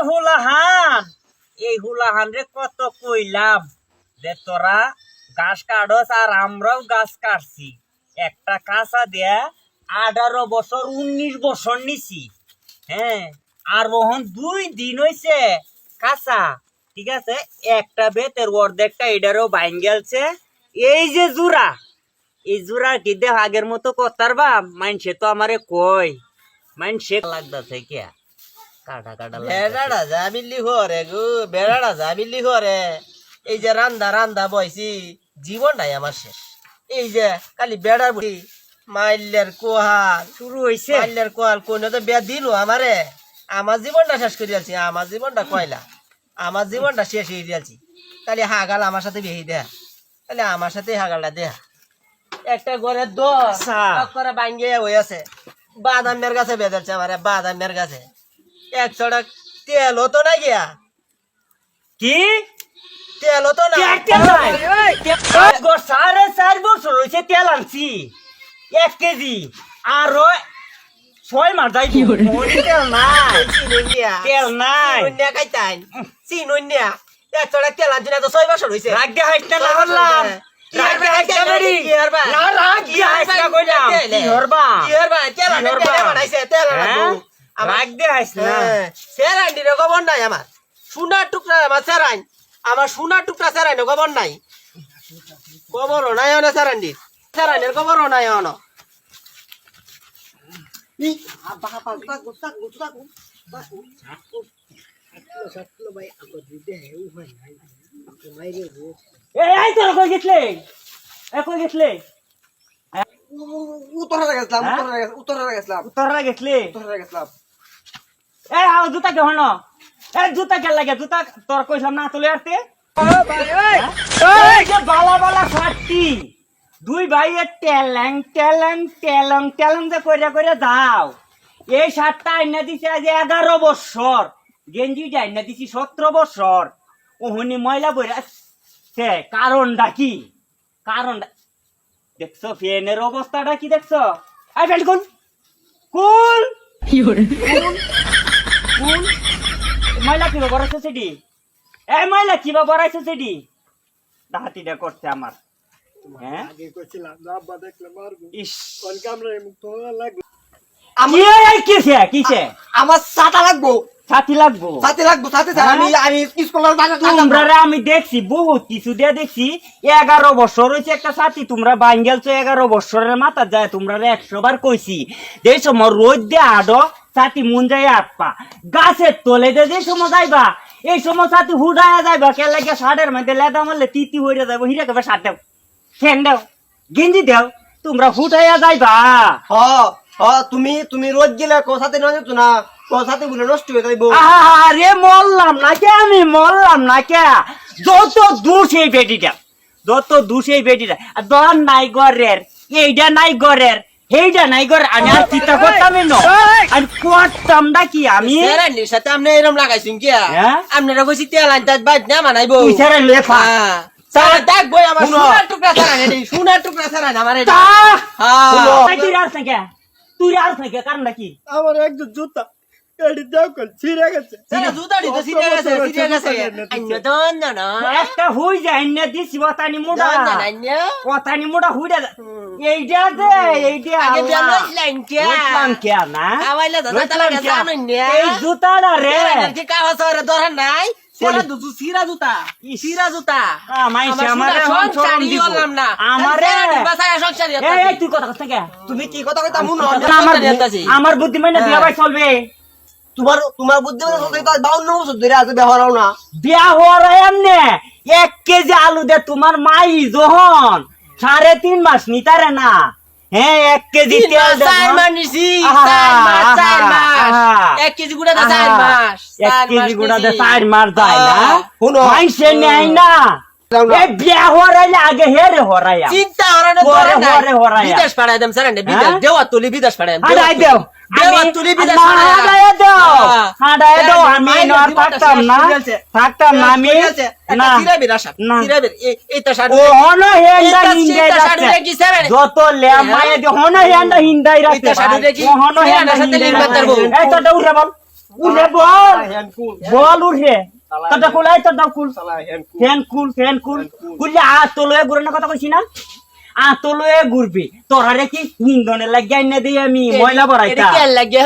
হুলাহান এই হুলাহান রে কত কইলাম যে তোরা গাছ কাটস আর আমরাও গাছ কাটছি একটা কাঁচা দেয়া 18 বছর 19 বছর নিছি হ্যাঁ আর ওহন 2 দিন হইছে কাঁচা ঠিক আছে একটা বেতের অর্ধেকটা এটারও বাইন গেলছে এই যে জুরা এই জুরা কি দেহ আগের মতো কথার বা মানছে তো আমারে কই মানছে লাগতাছে কে কাটা কাটা বেড়াড়া জাবিল্লি হরে গো বেড়াড়া জাবিল্লি হরে এই যে রান্দা বইছি জীবনটাই আমার শেষ এই যে খালি বেড়ার বুড়ি মাইলের কোহাল শুরু হইছে মাইলের কোহাল কোন তো বে দিল আমারে আমার জীবনটা শেষ করে দিয়েছি আমার জীবনটা কয়লা আমার জীবনটা শেষ হয়ে দিয়েছি খালি হাগাল আমার সাথে বেহি দেয়া খালি আমার সাথে হাগালটা দেয়া একটা ঘরের দোষ করে ভাঙ্গে হয়ে আছে বাদামের গাছে বেঁধেছে আমার বাদামের গাছে 100 টাকা তেল হতো না গিয়া কি তেল হতো না 4.5 বছর হইছে তেল আনছি 1 কেজি আর 6 মাস যাই তেল নাই তেল নাই খাইতাই চিনুন্যা 100 টাকা তেল আনছি না তো 6 বছর হইছে রাগ দে হাইছ না বললাম রাগ দে হাইছ না বড়ি না রাগ কি হাইছ না কইলাম কি হরবা তেল বানাইছে তেল রাগ দে হাইছ না সেরান্ডি রে খবর নাই আমার সোনার টুকরা আমার সেরাইন আমার সোনার টুকরা সেরাইন খবর নাই খবরও নাই অনে সেরান্ডি সেরাইনের খবরও নাই অন এই তোর কই গেছলে কই গেছলে উত্তরে গেছলাম এই আও জুতা কে হনো এই জুতা কে লাগে জুতা তোর কইলাম না তুলে আসতে এই যে বালা বালা ফাটি দুই ভাইয়ের ট্যালেন্ট যে কইরা যাও এই শার্টটা আইনা দিছে আজ 11 বছর গেঞ্জিটা আইনা দিছি 17 বছর ওহনি ময়লা বইরা সে কারণটা কি কারণটা দেখছো ফ্যানের অবস্থাটা কি দেখছো আই বেল্ট কুল ময়লা কিবা বড়াইছে সেটি এই ময়লা কিবা বড়াইছে সেটি ডাহাতিটা করছে আমার হ্যাঁ ইস কিসে আমার ছাতা লাগবো ছাতি লাগবো আমি স্কুলের তোমরা আমি দেখছি বহুত কিছু দিয়ে দেখছি 11 বছর হয়েছে একটা ছাতি তোমরা বাঙ্গেলছো 11 বছরের মাথা যায় তোমরা 100 বার কইছি যে সময় রোদ দিয়ে আডো ছাতি মুন যায় আটপা গাছের তলে যে সময় যাইবা এই সময় ছাতি হুডায়া যাইবা কে লাগে শার্টের মধ্যে লেদা মারলে তিতি হইয়া যাবো হিরা কেবে শার্ট দাও ফ্যান দাও গেঞ্জি দাও তোমরা হুডায়া যাইবা তুমি রোজ গেলে কোথাতে না যেত না কোথাতে বলে নষ্ট হয়ে যাইব আরে মরলাম না কে আমি মরলাম না কে যত দূর সেই বেটিটা আর দর নাই গরের এইটা নাই গরের এইটা নাই গরের আমি আর চিন্তা করতাম না আমি করতাম না কি আমি সেরান্ডির সাথে আপনি এরকম লাগাইছেন কি আপনারা কইছি তেল আনতে বাদ না বানাইবো ইশারা লেফা সারা দেখ বই আমার সোনার টুকরা সারা আমার এটা তুই আর থেকে কারণ কি আমার একজন জুতা এডি দাও কল ছিড়ে গেছে সারা জুতাড়ি তো ছিড়ে গেছে অন্য দন না একটা হই যায় না দিছি ওতানি মোড়া ওতানি মোড়া হইরা এইটা আগে জানাস লাইন কে না আওয়াইলা দাদা লাগা জানেন না এই জুতাটা রে কি কাগজ আর দরকার নাই সিরা জুতা মাইছে আমারে সংসার দিব আমারে বাসায় সংসার এই তুই কথা কইছ কে তুমি কি কথা কইতা মুন আমার বুদ্ধি মানে বিয়া ভাই চলবে তোমার বুদ্ধি মানে চলবে তো 52 বছর ধরে আছে বিয়া হরাও না বিয়া হওয়ার এমনে 1 কেজি আলু দে তোমার মাই যখন 3.5 মাস নিতারে না হ্যাঁ 1 কেজি তেল দে 4 মাস নিছি 4 মাস 1 কেজি গুড়া দে 4 মাস 1 কেজি গুড়া দে 4 মাস যায় না মাইছে নাই না এ বিয়া হরাইলে আগে হেরে হরাইয়া চিন্তা হরাইয়া বিদেশ পাড়ায় দেম স্যার বিদেশ দেওয়া তুলি বিদেশ পাড়ায় হাড়াই দেও দেওয়া তুলি বিদেশ হাড়াই দাও আমি নর থাকতাম না আমি না সিরাবের এইটা শাড়ি ও হনো হেন্ডা হিন্দাই রাখছে যত লেমায়ে দি হনো হেন্ডা হিন্দাই রাখছে এইটা শাড়ি কি হনো হেন্ডা সাথে লিঙ্ক করব এই তো উঠে বল উড়ে বল বল উড়ে তোটা কুলাই তোটা কুল ফ্যান কুল কুললে আতলয়ে ঘুরানোর কথা কইছি না আতলয়ে ঘুরবি তোরারে কি ইন্ধনে লাগিয়ে আইনা দিই আমি ময়লা বড়াইতা লাগে